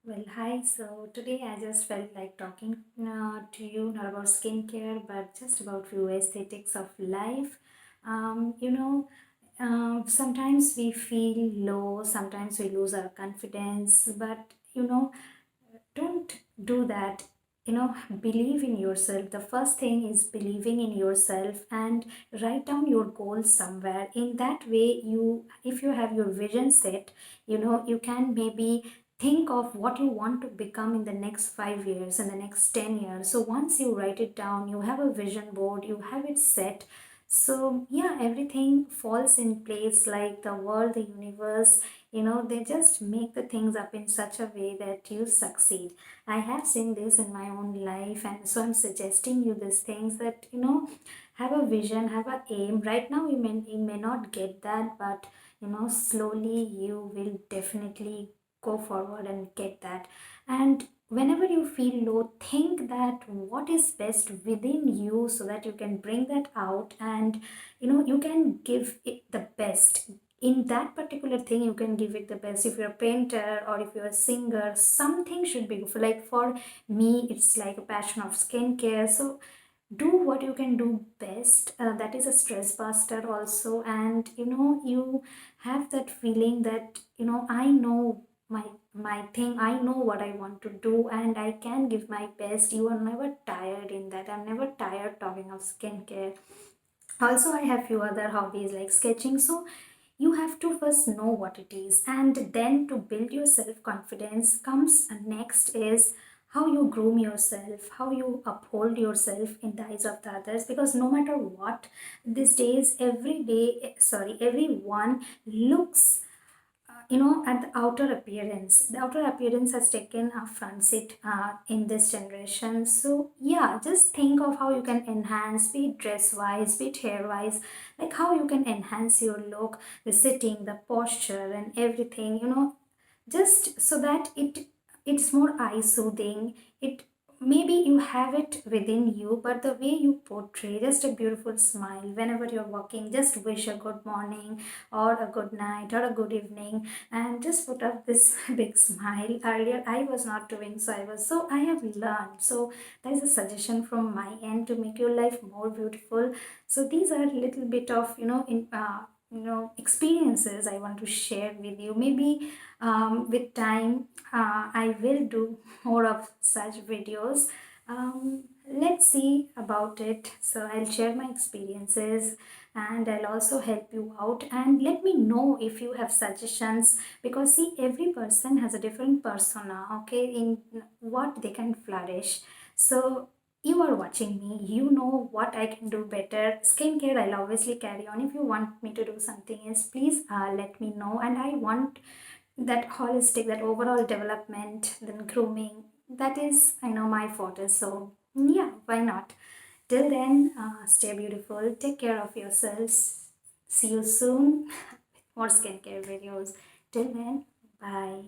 Well, hi. So today I just felt like talking to you not about skincare, but just about few aesthetics of life. Sometimes we feel low, sometimes we lose our confidence, but don't do that. Believe in yourself. The first thing is believing in yourself and write down your goals somewhere. In that way, if you have your vision set, you can maybe think of what you want to become in the next 5 years and the next 10 years. So once you write it down, you have a vision board, you have it set. So yeah, everything falls in place, like the world, the universe, they just make the things up in such a way that you succeed. I have seen this in my own life, and so I'm suggesting you these things that have a vision, have a aim. Right now you may not get that, but slowly you will definitely go forward and get that. And whenever you feel low, think that what is best within you so that you can bring that out, and you can give it the best in that particular thing. You can give it the best. If you're a painter or if you're a singer, something should be good. Like for me, it's like a passion of skincare. So do what you can do best. That is a stress buster also. And you have that feeling that I know my thing. I know what I want to do and I can give my best. You are never tired in that. I'm never tired talking of skincare. Also, I have few other hobbies like sketching. So you have to first know what it is, and then to build your self confidence comes next is how you groom yourself, how you uphold yourself in the eyes of the others. Because no matter what, these days, everyone looks at the outer appearance. The outer appearance has taken a front seat in this generation. So yeah, just think of how you can enhance, be it dress wise, be it hair wise, like how you can enhance your look, the sitting, the posture, and everything. Just so that it's more eye soothing. It maybe you have it within you, but the way you portray just a beautiful smile whenever you're walking, just wish a good morning or a good night or a good evening, and just put up this big smile. Earlier I was not doing so. I have learned. So that is a suggestion from my end to make your life more beautiful. So these are a little bit of experiences I want to share with you. Maybe with time I will do more of such videos. Let's see about it. So I'll share my experiences and I'll also help you out, and let me know if you have suggestions, because see, every person has a different persona, okay, in what they can flourish. So you are watching me, you know what I can do better. Skincare I'll obviously carry on. If you want me to do something else, please let me know. And I want that holistic, that overall development, then grooming, that is, I know, my forte. So yeah, why not? Till then, stay beautiful, take care of yourselves. See you soon with more skincare videos. Till then, bye.